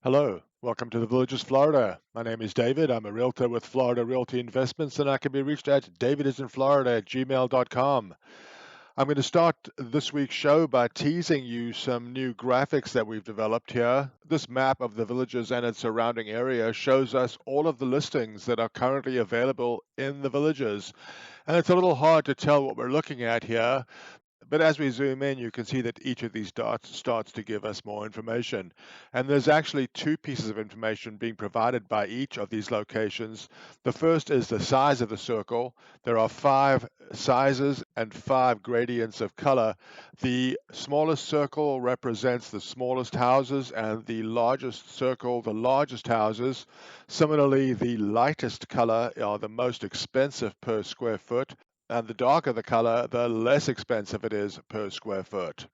Hello, welcome to the Villages, Florida. My name is David. I'm a realtor with Florida Realty Investments, and I can be reached at davidisinflorida@gmail.com. I'm going to start this week's show by teasing you some new graphics that we've developed here. This map of the Villages and its surrounding area shows us all of the listings that are currently available in the Villages. And it's a little hard to tell what we're looking at here, but as we zoom in, you can see that each of these dots starts to give us more information. And there's actually two pieces of information being provided by each of these locations. The first is the size of the circle. There are 5 sizes and 5 gradients of color. The smallest circle represents the smallest houses, and the largest circle, the largest houses. Similarly, the lightest color are the most expensive per square foot, and the darker the color, the less expensive it is per square foot.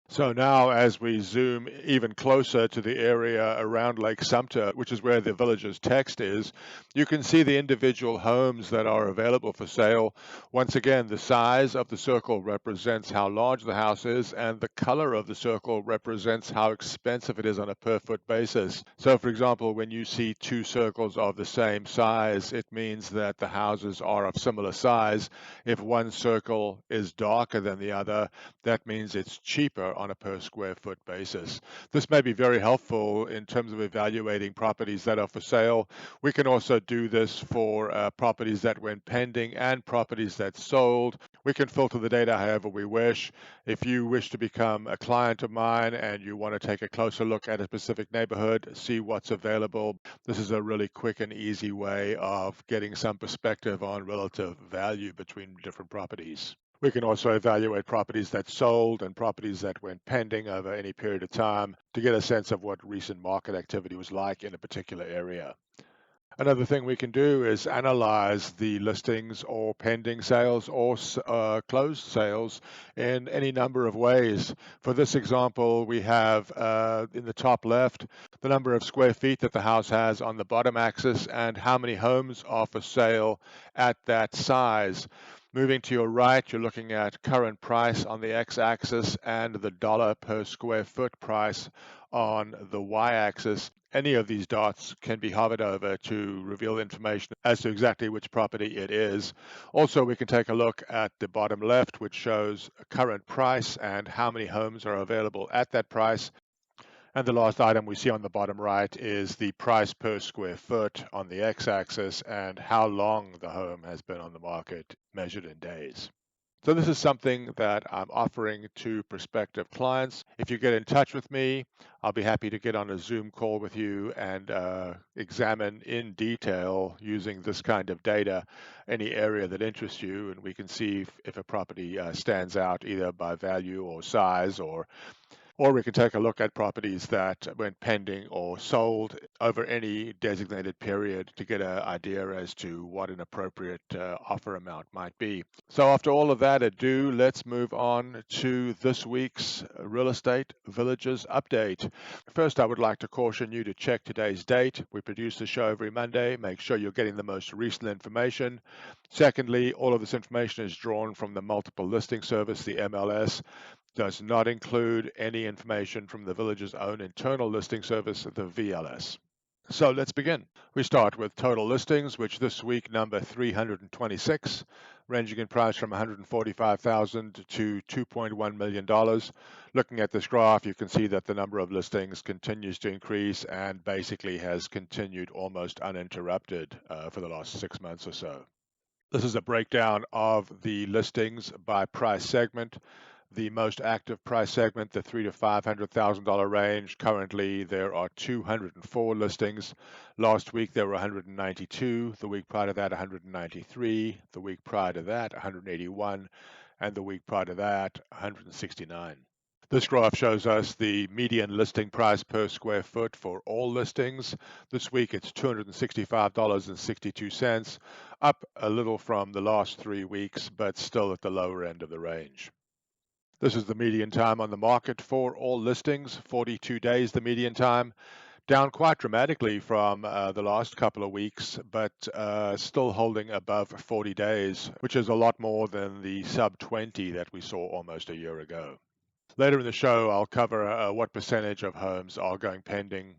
So now, as we zoom even closer to the area around Lake Sumter, which is where the village's text is, you can see the individual homes that are available for sale. Once again, the size of the circle represents how large the house is, and the color of the circle represents how expensive it is on a per foot basis. So, for example, when you see two circles of the same size, it means that the houses are of similar size. If one circle is darker than the other, that means it's cheaper on a per square foot basis. This may be very helpful in terms of evaluating properties that are for sale. We can also do this for properties that went pending and properties that sold. We can filter the data however we wish. If you wish to become a client of mine and you want to take a closer look at a specific neighborhood, see what's available, this is a really quick and easy way of getting some perspective on relative value between different properties. We can also evaluate properties that sold and properties that went pending over any period of time to get a sense of what recent market activity was like in a particular area. Another thing we can do is analyze the listings or pending sales or closed sales in any number of ways. For this example, we have in the top left the number of square feet that the house has on the bottom axis and how many homes are for sale at that size. Moving to your right, you're looking at current price on the x-axis and the dollar per square foot price on the y-axis. Any of these dots can be hovered over to reveal information as to exactly which property it is. Also, we can take a look at the bottom left, which shows a current price and how many homes are available at that price. And the last item we see on the bottom right is the price per square foot on the x-axis and how long the home has been on the market measured in days. So this is something that I'm offering to prospective clients. If you get in touch with me, I'll be happy to get on a Zoom call with you and examine in detail using this kind of data any area that interests you, and we can see if a property stands out either by value or size, or we can take a look at properties that went pending or sold over any designated period to get an idea as to what an appropriate offer amount might be. So after all of that ado, let's move on to this week's Real Estate Villages update. First, I would like to caution you to check today's date. We produce the show every Monday. Make sure you're getting the most recent information. Secondly, all of this information is drawn from the Multiple Listing Service, the MLS. Does not include any information from the village's own internal listing service, the VLS. So let's begin. We start with total listings, which this week number 326, ranging in price from $145,000 to $2.1 million. Looking at this graph, you can see that the number of listings continues to increase and basically has continued almost uninterrupted for the last 6 months or so. This is a breakdown of the listings by price segment. The most active price segment, the $300,000 to $500,000 range. Currently, there are 204 listings. Last week, there were 192. The week prior to that, 193. The week prior to that, 181. And the week prior to that, 169. This graph shows us the median listing price per square foot for all listings. This week it's $265.62, up a little from the last 3 weeks, but still at the lower end of the range. This is the median time on the market for all listings, 42 days the median time, down quite dramatically from the last couple of weeks, but still holding above 40 days, which is a lot more than the sub 20 that we saw almost a year ago. Later in the show, I'll cover what percentage of homes are going pending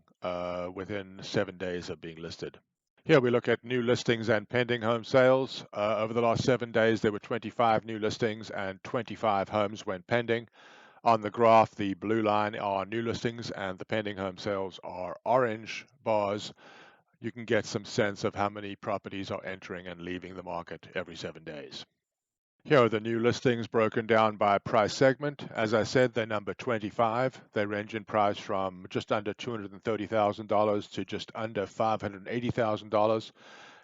within 7 days of being listed. Here we look at new listings and pending home sales. Over the last 7 days, there were 25 new listings and 25 homes went pending. On the graph, the blue line are new listings and the pending home sales are orange bars. You can get some sense of how many properties are entering and leaving the market every 7 days. Here are the new listings broken down by price segment. As I said, they number 25. They range in price from just under $230,000 to just under $580,000.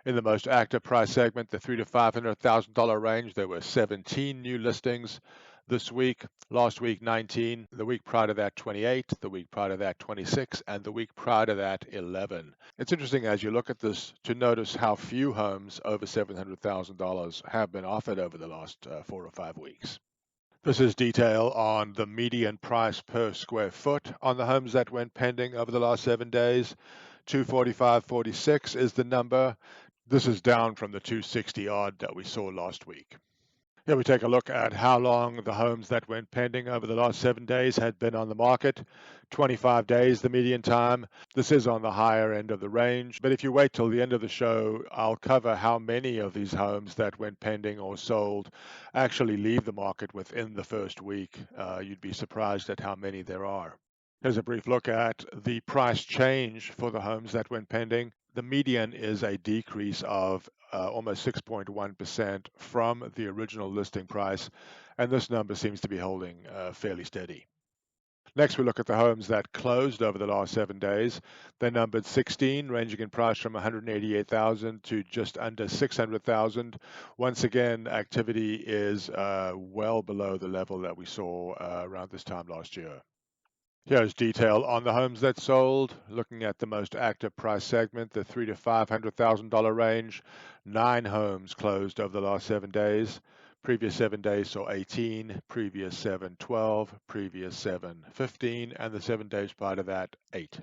In the most active price segment, the $300,000 to $500,000 range, there were 17 new listings this week. Last week, 19. The week prior to that, 28. The week prior to that, 26. And the week prior to that, 11. It's interesting as you look at this to notice how few homes over $700,000 have been offered over the last 4 or 5 weeks. This is detail on the median price per square foot on the homes that went pending over the last 7 days. 245.46 is the number. This is down from the 260 odd that we saw last week. Here we take a look at how long the homes that went pending over the last 7 days had been on the market. 25 days, the median time. This is on the higher end of the range, but if you wait till the end of the show, I'll cover how many of these homes that went pending or sold actually leave the market within the first week. You'd be surprised at how many there are. Here's a brief look at the price change for the homes that went pending. The median is a decrease of almost 6.1% from the original listing price, and this number seems to be holding fairly steady. Next, we look at the homes that closed over the last 7 days. They numbered 16, ranging in price from $188,000 to just under $600,000. Once again, activity is well below the level that we saw around this time last year. Here's detail on the homes that sold. Looking at the most active price segment, the $300,000 to $500,000 range. 9 homes closed over the last 7 days. Previous 7 days saw 18, previous 7, 12, previous 7, 15, and the 7 days prior to that, 8.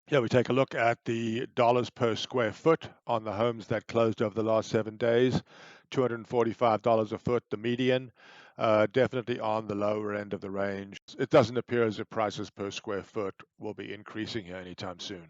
Here we take a look at the dollars per square foot on the homes that closed over the last 7 days. $245 a foot, the median. Definitely on the lower end of the range. It doesn't appear as if prices per square foot will be increasing here anytime soon.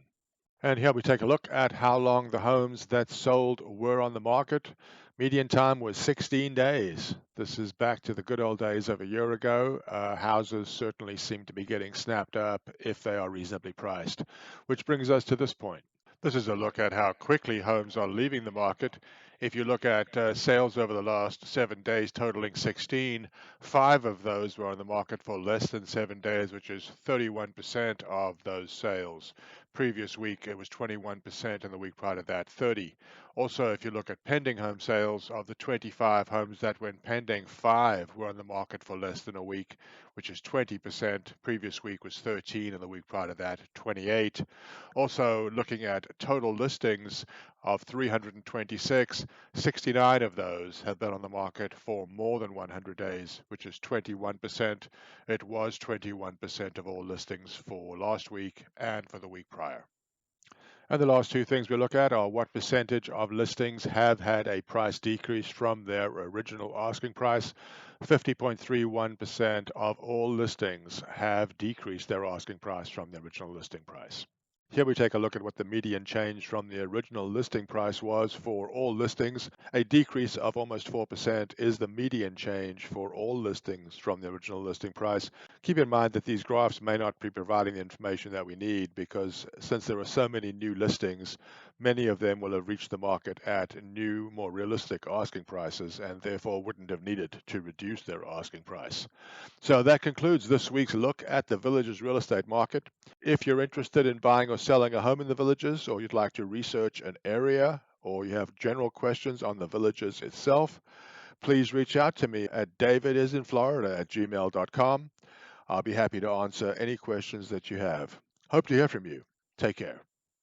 And here we take a look at how long the homes that sold were on the market. Median time was 16 days. This is back to the good old days of a year ago. Houses certainly seem to be getting snapped up if they are reasonably priced, which brings us to this point. This is a look at how quickly homes are leaving the market. If you look at sales over the last 7 days totaling 16, 5 of those were on the market for less than 7 days, which is 31% of those sales. Previous week, it was 21%, and the week prior to that, 30. Also, if you look at pending home sales, of the 25 homes that went pending, 5 were on the market for less than a week, which is 20%. Previous week was 13, and the week prior to that, 28. Also, looking at total listings of 326, 69 of those have been on the market for more than 100 days, which is 21%. It was 21% of all listings for last week and for the week prior. And the last 2 things we look at are what percentage of listings have had a price decrease from their original asking price. 50.31% of all listings have decreased their asking price from the original listing price. Here we take a look at what the median change from the original listing price was for all listings. A decrease of almost 4% is the median change for all listings from the original listing price. Keep in mind that these graphs may not be providing the information that we need because since there are so many new listings, many of them will have reached the market at new, more realistic asking prices and therefore wouldn't have needed to reduce their asking price. So that concludes this week's look at the Villages real estate market. If you're interested in buying or selling a home in the Villages, or you'd like to research an area, or you have general questions on the Villages itself, please reach out to me at davidisinflorida@gmail.com. I'll be happy to answer any questions that you have. Hope to hear from you. Take care.